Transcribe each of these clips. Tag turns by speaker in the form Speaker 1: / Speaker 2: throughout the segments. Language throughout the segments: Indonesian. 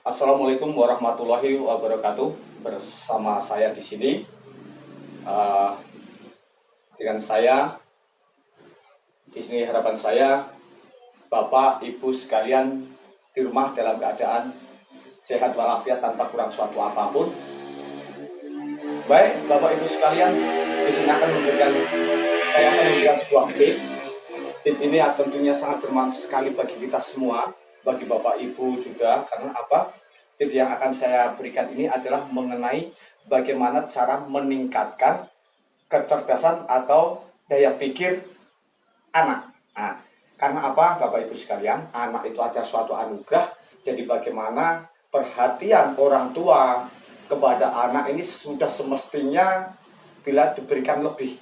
Speaker 1: Assalamualaikum warahmatullahi wabarakatuh. Bersama saya di sini, uh, dengan saya di sini harapan saya, Bapak Ibu sekalian di rumah dalam keadaan sehat walafiat tanpa kurang suatu apapun. Baik, Bapak Ibu sekalian, di sini saya akan memberikan sebuah tip. Tip ini tentunya sangat bermanfaat sekali bagi kita semua, bagi Bapak Ibu juga. Karena apa? Tip yang akan saya berikan ini adalah mengenai bagaimana cara meningkatkan kecerdasan atau daya pikir anak. Nah, karena apa, Bapak Ibu sekalian? Anak itu ada suatu anugerah. Jadi bagaimana perhatian orang tua kepada anak ini sudah semestinya bila diberikan lebih.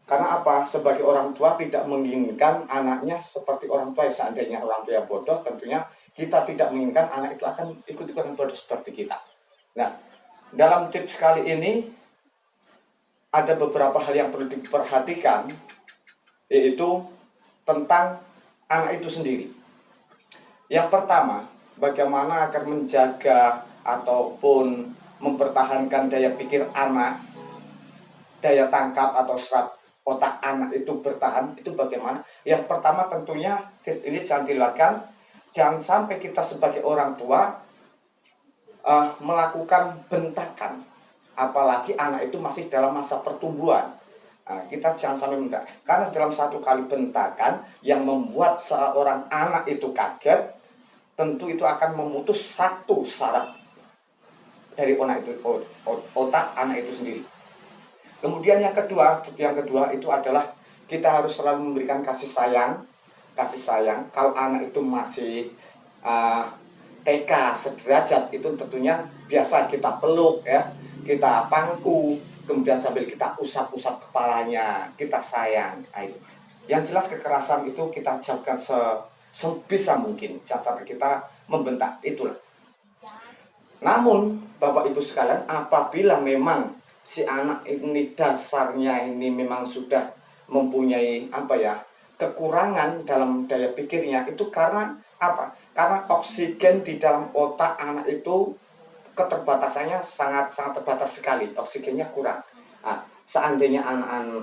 Speaker 1: Karena apa? Sebagai orang tua tidak menginginkan anaknya seperti orang tua. Seandainya orang tua yang bodoh, tentunya kita tidak menginginkan anak itu akan ikut-ikutan bodoh seperti kita. Nah, dalam tips kali ini ada beberapa hal yang perlu diperhatikan, yaitu tentang anak itu sendiri. Yang pertama, bagaimana agar menjaga ataupun mempertahankan daya pikir anak, daya tangkap atau serap otak anak itu bertahan, itu bagaimana? Yang pertama tentunya ini jangan dilakukan, jangan sampai kita sebagai orang tua melakukan bentakan, apalagi anak itu masih dalam masa pertumbuhan. Nah, kita jangan sampai mendak, karena dalam satu kali bentakan yang membuat seorang anak itu kaget, tentu itu akan memutus satu saraf dari otak anak itu sendiri. Kemudian yang kedua itu adalah kita harus selalu memberikan kasih sayang. Kalau anak itu masih TK sederajat, itu tentunya biasa kita peluk ya, kita pangku, kemudian sambil kita usap-usap kepalanya, kita sayang. Nah, itu. Yang jelas kekerasan itu kita jauhkan sebisa mungkin, jangan sampai kita membentak, itulah. Namun Bapak Ibu sekalian, apabila memang si anak ini dasarnya ini memang sudah mempunyai kekurangan dalam daya pikirnya, itu karena apa? Karena oksigen di dalam otak anak itu keterbatasannya sangat terbatas sekali, oksigennya kurang. Nah, seandainya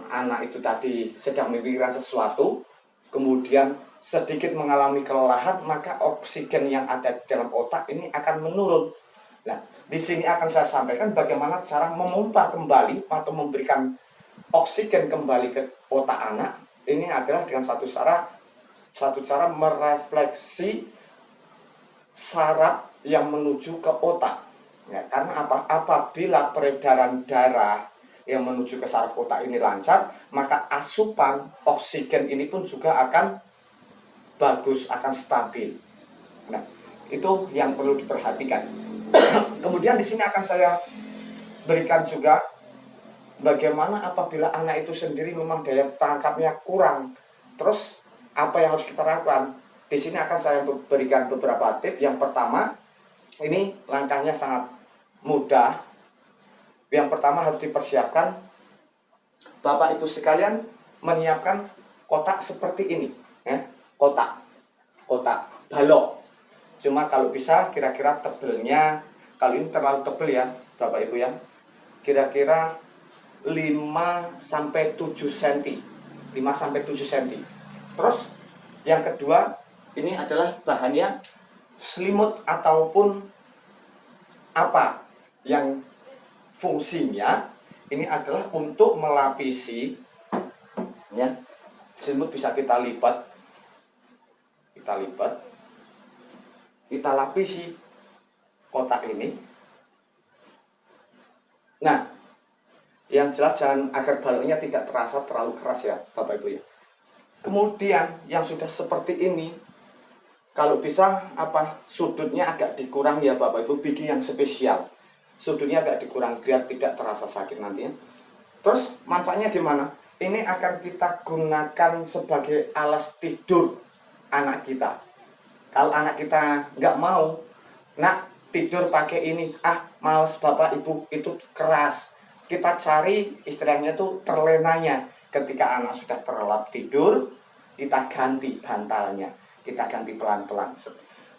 Speaker 1: anak itu tadi sedang memikirkan sesuatu, kemudian sedikit mengalami kelelahan, maka oksigen yang ada di dalam otak ini akan menurun. Nah, di sini akan saya sampaikan bagaimana cara memompa kembali atau memberikan oksigen kembali ke otak anak. Ini adalah dengan satu cara merefleksi saraf yang menuju ke otak. Ya, karena apa? Apabila peredaran darah yang menuju ke saraf otak ini lancar, maka asupan oksigen ini pun juga akan bagus, akan stabil. Nah, itu yang perlu diperhatikan. Kemudian di sini akan saya berikan juga bagaimana apabila anak itu sendiri memang daya tangkapnya kurang. Terus apa yang harus kita lakukan? Di sini akan saya berikan beberapa tips. Yang pertama, ini langkahnya sangat mudah. Yang pertama harus dipersiapkan, Bapak Ibu sekalian menyiapkan kotak seperti ini, ya. Kotak balok. Cuma kalau bisa kira-kira tebelnya, kalau ini terlalu tebel ya Bapak Ibu ya, kira-kira 5-7 cm. Terus yang kedua, ini adalah bahannya selimut ataupun apa yang fungsinya ini adalah untuk melapisi ya. Selimut bisa kita lipat, kita lapisi kotak ini. Nah, yang jelas jangan agar baloknya tidak terasa terlalu keras ya Bapak Ibu ya. Kemudian yang sudah seperti ini, kalau bisa sudutnya agak dikurang ya Bapak Ibu, bikin yang spesial. Sudutnya agak dikurang biar tidak terasa sakit nantinya. Terus manfaatnya gimana? Ini akan kita gunakan sebagai alas tidur anak kita. Kalau anak kita nggak mau, nak tidur pakai ini, males Bapak Ibu, itu keras. Kita cari istilahnya itu terlenanya. Ketika anak sudah terlelap tidur, kita ganti bantalnya, kita ganti pelan-pelan.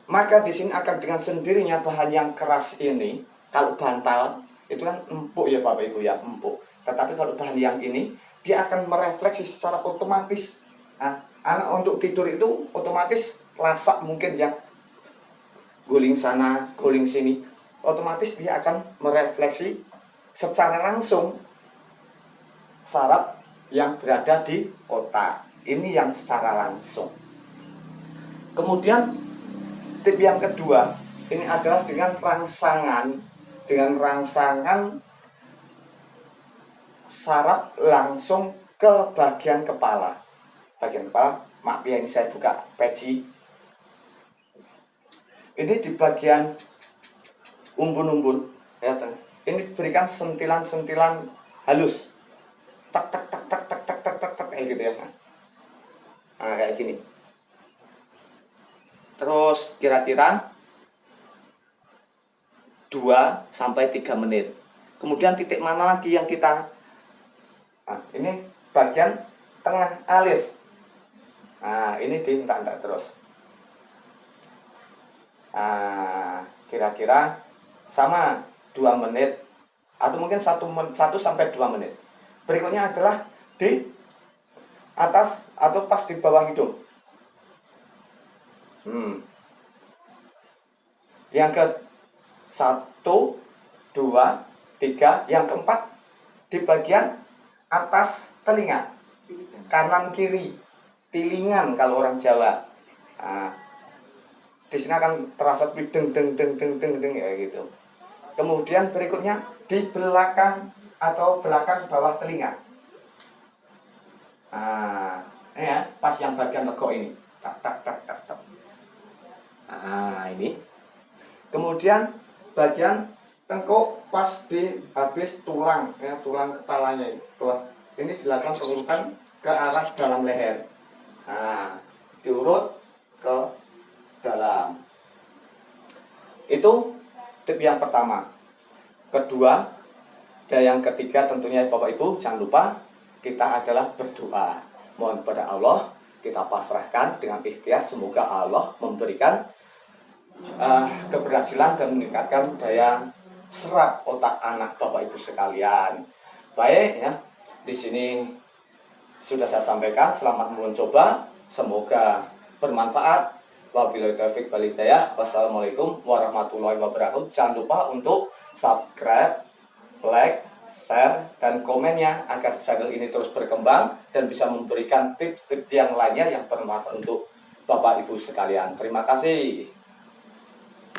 Speaker 1: maka di sini akan dengan sendirinya bahan yang keras ini, kalau bantal itu kan empuk ya Bapak Ibu ya, empuk. Tetapi kalau bahan yang ini dia akan merefleksi secara otomatis. Nah, anak untuk tidur itu otomatis lasak mungkin ya, guling sana, guling sini, otomatis dia akan merefleksi secara langsung saraf yang berada di otak. Ini yang secara langsung. Kemudian tip yang kedua, ini adalah dengan rangsangan saraf langsung ke bagian kepala. Bagian kepala, maaf ya ini saya buka peci. Ini di bagian umbun-umbun, ya, ini berikan sentilan-sentilan halus, tak tak tak tak tak tak tak tak tak kayak gitu ya. Nah, kayak gini. Terus kira-kira 2-3 menit. Kemudian titik mana lagi yang kita, nah, ini bagian tengah alis. Nah, ini diminta terus. Nah, kira-kira sama 2 menit atau mungkin 1-2 menit. Berikutnya adalah di atas atau pas di bawah hidung. Yang ke 1, 2, 3, yang keempat di bagian atas telinga, kanan kiri, tilingan kalau orang Jawa. Nah, di sini akan terasa deng deng deng deng deng deng ya gitu. Kemudian berikutnya di belakang atau belakang bawah telinga. Nah, ini ya, pas yang bagian legok ini. Tak tak tak tak tak. Nah, ini. Kemudian bagian tengkuk pas di habis tulang, ya, tulang kepalanya itu. Ini dilakukan pengurutan ke arah dalam leher. Nah, diurut ke dalam. Itu tip yang pertama. Kedua, dan yang ketiga tentunya Bapak Ibu jangan lupa kita adalah berdoa. Mohon kepada Allah, kita pasrahkan dengan ikhtiar, semoga Allah memberikan keberhasilan dan meningkatkan daya serap otak anak Bapak Ibu sekalian. Baik ya, di sini sudah saya sampaikan, selamat mencoba, semoga bermanfaat. Wabillahi taufiq wal hidayah. Wassalamualaikum warahmatullahi wabarakatuh. Jangan lupa untuk subscribe, like, share, dan komennya agar channel ini terus berkembang dan bisa memberikan tips-tips yang lainnya yang bermanfaat untuk Bapak Ibu sekalian. Terima kasih.